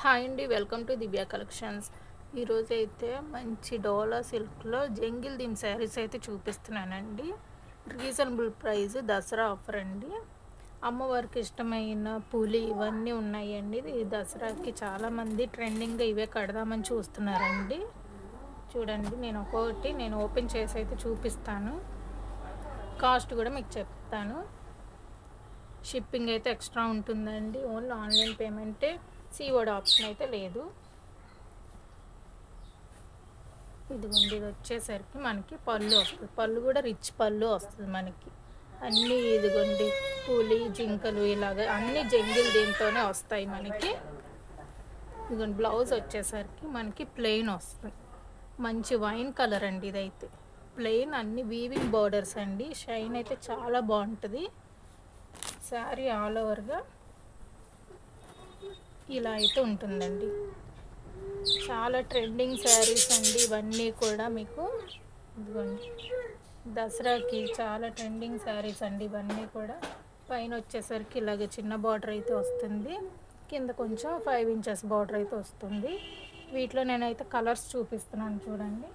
Hi అండి, welcome to Divya collections. ఈరోజు అయితే మంచి డోలా సిల్క్లో జంగిల్ దీమ్ శారీస్ అయితే చూపిస్తున్నానండి. రీజనబుల్ ప్రైస్, దసరా ఆఫర్ అండి. అమ్మవారికి ఇష్టమైన పులి ఇవన్నీ ఉన్నాయండి. ఈ దసరాకి చాలామంది ట్రెండింగ్గా ఇవే కడదామని చూస్తున్నారండి. చూడండి, నేను ఓపెన్ చేసి అయితే చూపిస్తాను. కాస్ట్ కూడా మీకు చెప్తాను. షిప్పింగ్ అయితే ఎక్స్ట్రా ఉంటుందండి. ఓన్లీ ఆన్లైన్ పేమెంటే, సీఓడి ఆప్షన్ అయితే లేదు. ఇదిగోండి, ఇది వచ్చేసరికి మనకి పళ్ళు వస్తుంది. పళ్ళు కూడా రిచ్ పళ్ళు వస్తుంది మనకి. అన్నీ ఇదిగోండి పులి, జింకలు ఇలాగ అన్నీ జంగిల్ దీంతోనే వస్తాయి మనకి. ఇదిగోండి, బ్లౌజ్ వచ్చేసరికి మనకి ప్లెయిన్ వస్తుంది. మంచి వైన్ కలర్ అండి ఇదైతే. ప్లెయిన్ అన్ని వీవింగ్ బోర్డర్స్ అండి. షైన్ అయితే చాలా బాగుంటుంది. శారీ ఆల్ ఓవర్గా ఇలా అయితే ఉంటుందండి. చాలా ట్రెండింగ్ శారీస్ అండి ఇవన్నీ కూడా. మీకు ఇదిగోండి, దసరాకి చాలా ట్రెండింగ్ శారీస్ అండి ఇవన్నీ కూడా. పైన వచ్చేసరికి ఇలాగ చిన్న బార్డర్ అయితే వస్తుంది, కింద కొంచెం 5 ఇంచెస్ బార్డర్ అయితే వస్తుంది. వీటిలో నేనైతే కలర్స్ చూపిస్తున్నాను చూడండి.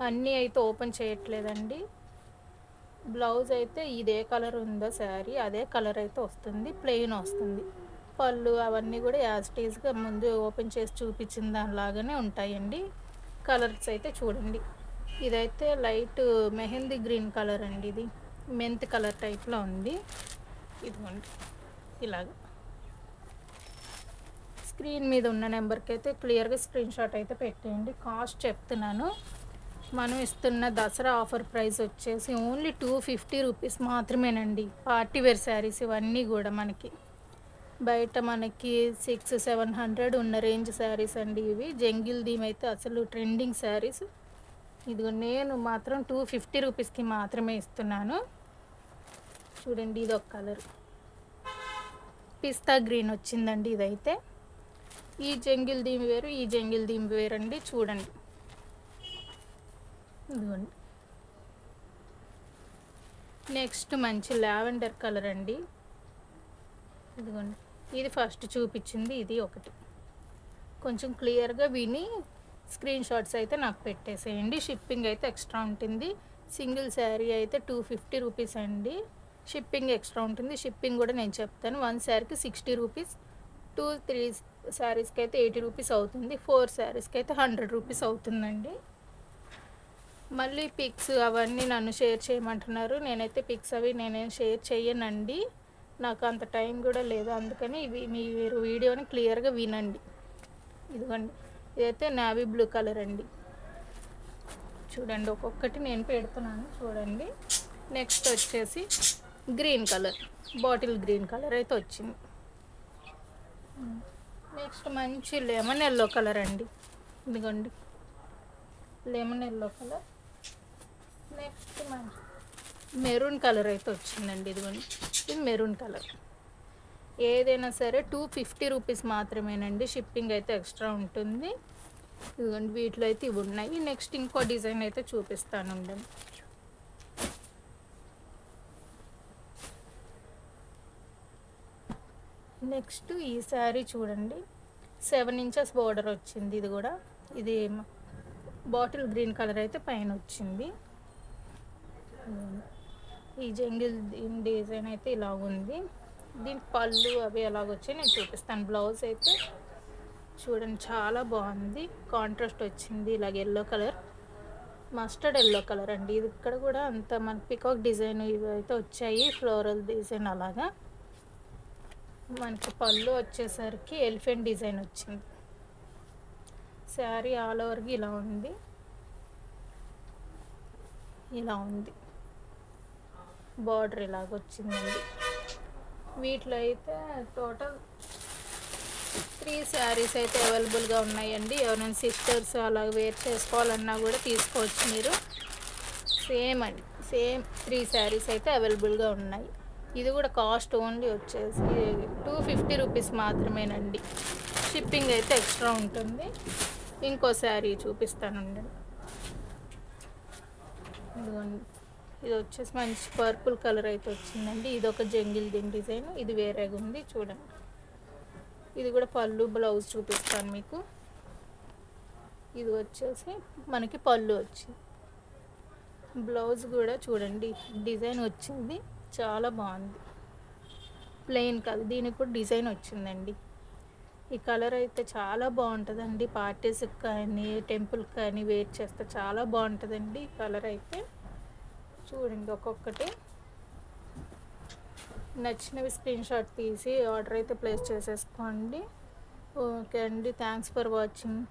అన్నీ అయితే ఓపెన్ చేయట్లేదండి. బ్లౌజ్ అయితే ఇదే కలర్ ఉందో శారీ అదే కలర్ అయితే వస్తుంది, ప్లెయిన్ వస్తుంది. పళ్ళు అవన్నీ కూడా యాజ్టీజ్గా ముందు ఓపెన్ చేసి చూపించిన దానిలాగానే ఉంటాయండి. కలర్స్ అయితే చూడండి, ఇదైతే లైట్ మెహందీ గ్రీన్ కలర్ అండి. ఇది మెంత్ కలర్ టైప్లో ఉంది. ఇదిగోండి ఇలాగ. స్క్రీన్ మీద ఉన్న నెంబర్కి అయితే క్లియర్గా స్క్రీన్ షాట్ అయితే పెట్టేయండి. కాస్ట్ చెప్తున్నాను. మనం ఇస్తున్న దసరా ఆఫర్ ప్రైస్ వచ్చేసి ఓన్లీ 250 రూపీస్ మాత్రమేనండి. పార్టీవేర్ శారీస్ ఇవన్నీ కూడా మనకి బయట మనకి 600-700 ఉన్న రేంజ్ శారీస్ అండి ఇవి. జంగిల్ దీమ్ అయితే అసలు ట్రెండింగ్ శారీస్. ఇదిగో నేను మాత్రం 250 రూపీస్కి మాత్రమే ఇస్తున్నాను. చూడండి, ఇది ఒక కలర్ పిస్తా గ్రీన్ వచ్చిందండి ఇదైతే. ఈ జంగిల్ దీమ్ వేరు, ఈ జంగిల్ దీమ్ వేరండి. చూడండి, ఇదిగోండి. నెక్స్ట్ మంచి లావెండర్ కలర్ అండి. ఇదిగోండి, ఇది ఫస్ట్ చూపించింది, ఇది ఒకటి. కొంచెం క్లియర్గా విని స్క్రీన్ షాట్స్ అయితే నాకు పెట్టేసేయండి. షిప్పింగ్ అయితే ఎక్స్ట్రా ఉంటుంది. సింగిల్ శారీ అయితే 250 రూపీస్ అండి. షిప్పింగ్ ఎక్స్ట్రా ఉంటుంది. షిప్పింగ్ కూడా నేను చెప్తాను. 1 శారీకి 60 రూపీస్, 2-3 శారీస్కి అయితే 80 రూపీస్ అవుతుంది, 4 శారీస్కి అయితే 100 రూపీస్ అవుతుందండి. మళ్ళీ పిక్స్ అవన్నీ నన్ను షేర్ చేయమంటున్నారు. నేనైతే పిక్స్ అవి నేనేం షేర్ చేయనండి, నాకు అంత టైం కూడా లేదు. అందుకని ఇవి మీరు వీడియోని క్లియర్గా వినండి. ఇదిగోండి, ఇదైతే నావీ బ్లూ కలర్ అండి. చూడండి, ఒక్కొక్కటి నేను పెడుతున్నాను చూడండి. నెక్స్ట్ వచ్చేసి green colour, bottle green colour అయితే వచ్చింది. నెక్స్ట్ మంచి లెమన్ ఎల్లో కలర్ అండి. ఇదిగోండి, లెమన్ ఎల్లో కలర్. నెక్స్ట్ మంచి మెరూన్ కలర్ అయితే వచ్చిందండి. ఇదిగోండి, ఇది మెరూన్ కలర్. ఏదైనా సరే 250 రూపీస్ మాత్రమేనండి. షిప్పింగ్ అయితే ఎక్స్ట్రా ఉంటుంది. ఇదిగోండి, వీటిలో అయితే ఇవి ఉన్నాయి. నెక్స్ట్ ఇంకో డిజైన్ అయితే చూపిస్తాను ఉండండి. నెక్స్ట్ ఈ శారీ చూడండి, 7 ఇంచెస్ బోర్డర్ వచ్చింది. ఇది కూడా ఇది బాటిల్ గ్రీన్ కలర్ అయితే పైన వచ్చింది. ఈ జంగిల్ డిజైన్ అయితే ఇలా ఉంది. దీని పళ్ళు అవి ఎలాగొచ్చాయి నేను చూపిస్తాను. బ్లౌజ్ అయితే చూడండి, చాలా బాగుంది. కాంట్రాస్ట్ వచ్చింది, ఇలాగ yellow colour, mustard yellow colour అండి. ఇది ఇక్కడ కూడా అంత మన పికాక్ డిజైన్ ఇవి అయితే వచ్చాయి, ఫ్లోరల్ డిజైన్ అలాగా. మనకి పళ్ళు వచ్చేసరికి ఎలిఫెంట్ డిజైన్ వచ్చింది. శారీ ఆల్ ఓవర్కి ఇలా ఉంది, ఇలా ఉంది. బార్డర్ ఇలాగ వచ్చిందండి. వీటిలో అయితే టోటల్ 3 శారీస్ అయితే అవైలబుల్గా ఉన్నాయండి. ఎవరైనా సిస్టర్స్ అలా వేర్ చేసుకోవాలన్నా కూడా తీసుకోవచ్చు మీరు. సేమ్ అండి, సేమ్ 3 శారీస్ అయితే అవైలబుల్గా ఉన్నాయి. ఇది కూడా కాస్ట్ ఓన్లీ వచ్చేసి 250 రూపీస్ మాత్రమేనండి. షిప్పింగ్ అయితే ఎక్స్ట్రా ఉంటుంది. ఇంకో శారీ చూపిస్తానండి. ఇదిగోండి, ఇది వచ్చేసి మంచి పర్పుల్ కలర్ అయితే వచ్చిందండి. ఇది ఒక జంగిల్ దీని డిజైన్, ఇది వేరేగా ఉంది చూడండి. ఇది కూడా పళ్ళు బ్లౌజ్ చూపిస్తాను మీకు. ఇది వచ్చేసి మనకి పళ్ళు వచ్చింది. బ్లౌజ్ కూడా చూడండి డిజైన్ వచ్చింది, చాలా బాగుంది. ప్లెయిన్ కాదు, దీనికి కూడా డిజైన్ వచ్చిందండి. ఈ కలర్ అయితే చాలా బాగుంటుందండి. పార్టీస్కి కానీ టెంపుల్కి కానీ వేర్ చేస్తే చాలా బాగుంటుందండి ఈ కలర్ అయితే. చూడండి ఒక్కొక్కటి నచ్చినవి స్క్రీన్ షాట్ తీసి ఆర్డర్ అయితే ప్లేస్ చేసేసుకోండి. ఓకే అండి, థ్యాంక్స్ ఫర్ వాచింగ్.